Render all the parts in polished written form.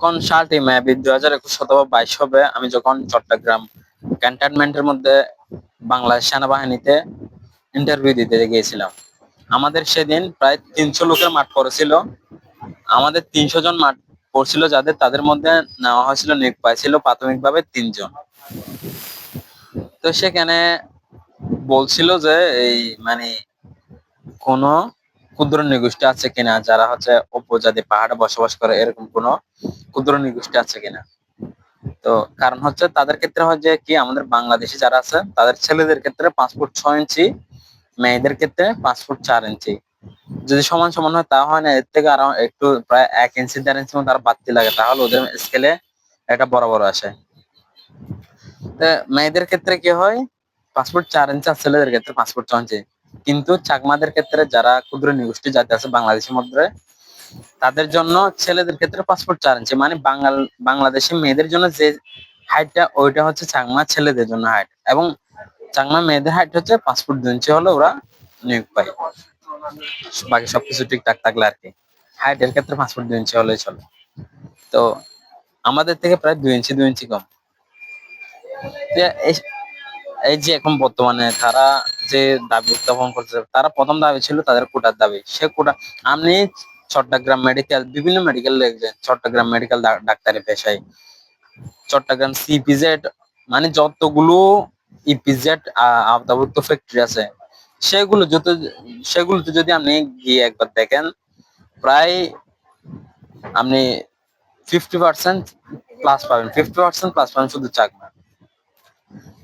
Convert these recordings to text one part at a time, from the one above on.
যখন সালটি মেবি 2021 অথবা 22 হবে, আমি যখন চট্টগ্রাম ক্যান্টনমেন্টের মধ্যে বাংলাদেশ সেনাবাহিনীতে ইন্টারভিউ দিতে গিয়েছিলাম। আমাদের সেদিন প্রায় 300 লোকের মাঠ পড়েছিল। আমাদের 300 জন মাঠ পড়ছিল, তাদের মধ্যে নেওয়া হয়েছিল, নিয়োগ পাইছিল প্রাথমিকভাবে 3 জন। তো সেখানে বলছিল যে এই মানে কোন ক্ষুদ্র নৃগোষ্ঠী আছে কিনা, যারা হচ্ছে উপজাতি পাহাড়ে বসবাস করে, এরকম কোন ক্ষুদ্র নৃগোষ্ঠী আছে কিনা। তো কারণ হচ্ছে তাদের ক্ষেত্রে হয় যে কি, আমাদের বাংলাদেশি যারা আছে তাদের ছেলেদের ক্ষেত্রে 5 ফুট 6 ইঞ্চি, মেয়েদের ক্ষেত্রে 5 ফুট 4 ইঞ্চি। যদি সমান সমান হয় তা হয় না, এর থেকে আরো একটু প্রায় 1 ইঞ্চি 1.5 ইঞ্চি মতো আর বাড়তি লাগে, তাহলে ওদের স্কেলে এটা বরাবর আসে। তো মেয়েদের ক্ষেত্রে কি হয়, 5 ফুট 4 ইঞ্চি, আর ছেলেদের ক্ষেত্রে 5 ফুট 6 ইঞ্চি। কিন্তু চাকমাদের ক্ষেত্রে, যারা ক্ষুদ্র নৃগোষ্ঠী জাতি আছে বাংলাদেশের মধ্যে, তাদের জন্য ছেলেদের ক্ষেত্রে 5 ফুট 4 ইঞ্চি, মানে বাংলাদেশি মেয়েদের জন্য যে হাইটটা, ওইটা হচ্ছে চাকমা ছেলেদের জন্য হাইট, এবং চাকমা মেয়েদের হাইট হচ্ছে 5 ফুট 2 ইঞ্চি হলে ওরা নিয়োগ পায়। বাকি সবকিছু ঠিকঠাক থাকলে আর কি, হাইটের ক্ষেত্রে 5 ফুট 2 ইঞ্চি হলেই চলে। তো আমাদের থেকে প্রায় 2 ইঞ্চি কম। এই যে এখন বর্তমানে তারা যে দাবি উত্থাপন করছে, তারা প্রথম দাবি ছিল তাদের কোটার দাবি। সে কোটা, আপনি চট্টগ্রাম মেডিকেল, বিভিন্ন মেডিকেল দেখবেন, চট্টগ্রাম মেডিকেল ডাক্তারি পেশায়, চট্টগ্রাম সিপিজেড, মানে যতগুলো ইপিজেড আওতাভুক্ত ফ্যাক্টরি আছে, সেগুলো যত সেগুলোতে যদি আপনি গিয়ে একবার দেখেন, প্রায় আপনি 50% প্লাস পাবেন, 50% প্লাস পাবেন শুধু চাকমা।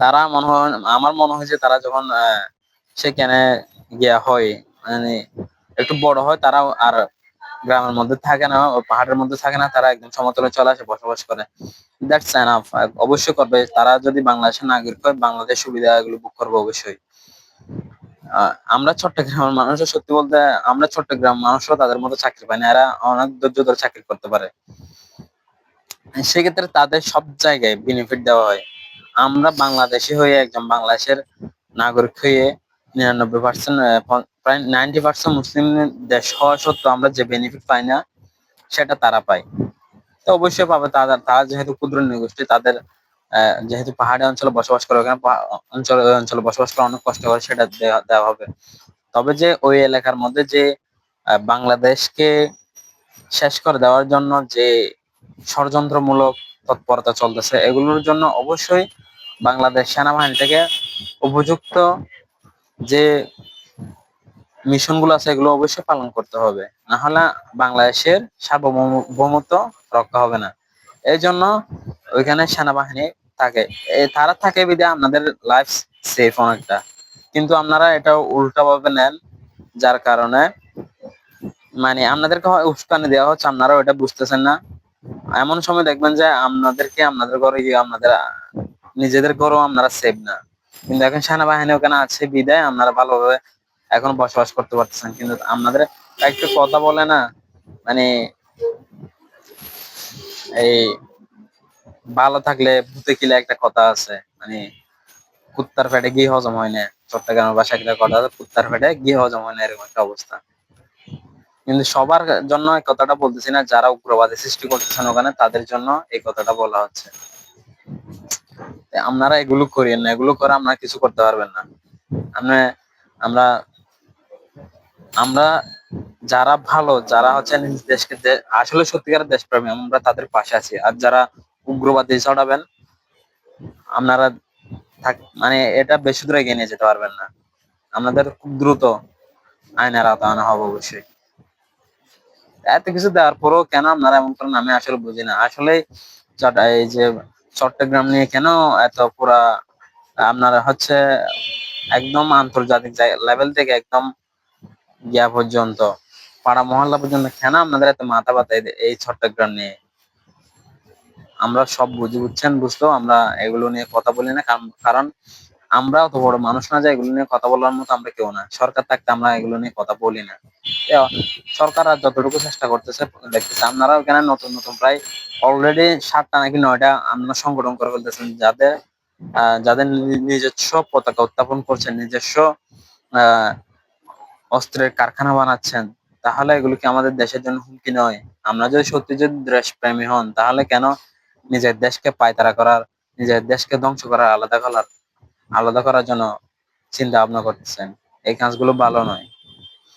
তারা মনে হয়, আমার মনে হয় যে তারা যখন সেখানে গিয়া হয়, মানে একটু বড় হয়, তারা আর গ্রামের মধ্যে থাকে না, পাহাড়ের মধ্যে থাকে না, তারা একদম সমতলে চলে আসে, বসবাস করে। That's enough. অবশ্যই করবে, তারা যদি বাংলাদেশের নাগরিক হয়, বাংলাদেশ সুবিধা এগুলো ভোগ করবে অবশ্যই। আমরা চট্টগ্রামের মানুষও, সত্যি বলতে আমরা চট্টগ্রাম মানুষও তাদের মতো চাকরি পাই না, এরা অনেক ধৈর্য ধরে চাকরি করতে পারে। সেক্ষেত্রে তাদের সব জায়গায় বেনিফিট দেওয়া হয়। আমরা বাংলাদেশি হয়ে, একজন বাংলাদেশের নাগরিক হয়ে, 99%, প্রায় 90% মুসলিম দেশ হওয়া সত্ত্বেও আমরা যে বেনিফিট পাই না, সেটা তারা পায়। তো অবশ্যই পাবে। তারা যেহেতু ক্ষুদ্র নৃগোষ্ঠী, তাদের যেহেতু পাহাড়ি অঞ্চলে বসবাস করে, ওখানে ওই অঞ্চলে বসবাস করা অনেক কষ্ট করে, সেটা দেওয়া হবে। তবে যে ওই এলাকার মধ্যে যে বাংলাদেশকে শেষ করে দেওয়ার জন্য যে ষড়যন্ত্রমূলক তৎপরতা চলতেছে, এগুলোর জন্য অবশ্যই বাংলাদেশ সেনাবাহিনী থেকে উপযুক্ত যে মিশন গুলো আছে, এগুলো অবশ্যই পালন করতে হবে, না হলে বাংলাদেশের সার্বভৌমত্ব রক্ষা হবে না। এই জন্য ওইখানে সেনাবাহিনী থাকে, তারা থাকে বিধায় আমাদের লাইফ সেফ অনেকটা। কিন্তু আপনারা এটা উল্টা ভাবে নেন, যার কারণে মানে আপনাদেরকে উস্কানি দেওয়া হচ্ছে, আপনারা ওটা বুঝতেছেন না। এমন সময় দেখবেন যে আপনাদের ঘরে গিয়ে আপনাদের নিজেদের ঘরেও আপনারা সেভ না। কিন্তু এখন সেনাবাহিনী ওখানে আছে বিদায় আপনারা ভালোভাবে এখন বসবাস করতে পারতেছেন। কিন্তু আপনাদের একটু কথা বলে না, মানে এই ভালো থাকলে ভূতে কিলে একটা কথা আছে, মানে কুত্তার পেটে গিয়ে হজম হয় না। চট্টগ্রামের ভাষায় একটা কথা আছে, কুত্তার পেটে গিয়ে হজম হয় না, এরকম একটা অবস্থা। কিন্তু সবার জন্য এই কথাটা বলতেছি না, যারা উগ্রবাদী সৃষ্টি করতেছেন ওখানে, তাদের জন্য এই কথাটা বলা হচ্ছে। আপনারা এগুলো করিয়েন না, এগুলো করে আপনারা কিছু করতে পারবেন না। আমরা আমরা আমরা যারা ভালো, যারা হচ্ছে নিজ দেশকে আসলে সত্যিকারের দেশপ্রেমী, আমরা তাদের পাশে আছি। আর যারা উগ্রবাদী ছড়াবেন, আপনারা মানে এটা বেশি দূরে এগিয়ে নিয়ে যেতে পারবেন না। আমাদের খুব দ্রুত আইনের আওতায় আনা হবে অবশ্যই। এত কিছু দেওয়ার পরেও কেন আপনারা এমন করেন, আমি আসলে বুঝি না। আসলে এই যে চট্টগ্রাম নিয়ে কেন এত পুরা আপনারা হচ্ছে একদম আন্তর্জাতিক লেভেল থেকে একদম গিয়া পর্যন্ত, পাড়া মহল্লা পর্যন্ত, কেন আপনাদের এত মাথা ব্যথা এই চট্টগ্রাম নিয়ে? আমরা সব বুঝি, বুঝছেন, বুঝতেও আমরা এগুলো নিয়ে কথা বলি না, কারণ আমরা অত বড় মানুষ না যে এগুলো নিয়ে কথা বলার মতো আমরা কেউ না। সরকার থাকতে আমরা এগুলো নিয়ে কথা বলি না। সরকার আর যতটুকু চেষ্টা করতেছে দেখতেছে, আপনারা ওখানে নতুন নতুন প্রায় অলরেডি 7টা নাকি 9টা আমরা সংগঠন করে ফেলতেছেন, যাদের যাদের নিজস্ব পতাকা উত্থাপন করছেন, নিজস্ব আহ অস্ত্রের কারখানা বানাচ্ছেন, তাহলে এগুলো কি আমাদের দেশের জন্য হুমকি নয়? আমরা যদি দেশপ্রেমী হন, তাহলে কেন নিজের দেশকে পায়তারা করার, নিজের দেশকে ধ্বংস করার, আলাদা করার জন্য চিন্তা ভাবনা করতেছেন? এই কাজগুলো ভালো নয়।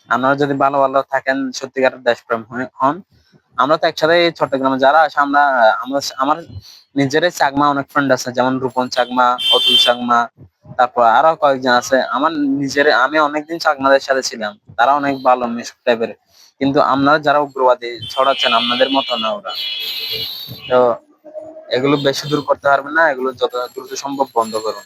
আপনারা যদি ভালো ভালো থাকেন, সত্যিকারের দেশপ্রেম হন, আমরা তো একসাথে এই চট্টগ্রামে যারা আছে, আমার নিজেরই চাকমা অনেক ফ্রেন্ড আছে, যেমন রূপন চাকমা, অতুল চাকমা, তারপর আরো কয়েকজন আছে আমার নিজের। আমি অনেকদিন চাকমাদের সাথে ছিলাম, তারা অনেক ভালো মিশুক টাইপের। কিন্তু আপনারা যারা উগ্রবাদী ছড়াচ্ছেন, আপনাদের মতো না ওরা। তো এগুলো বেশি দূর করতে পারবে না, এগুলো যত দ্রুত সম্ভব বন্ধ করুন।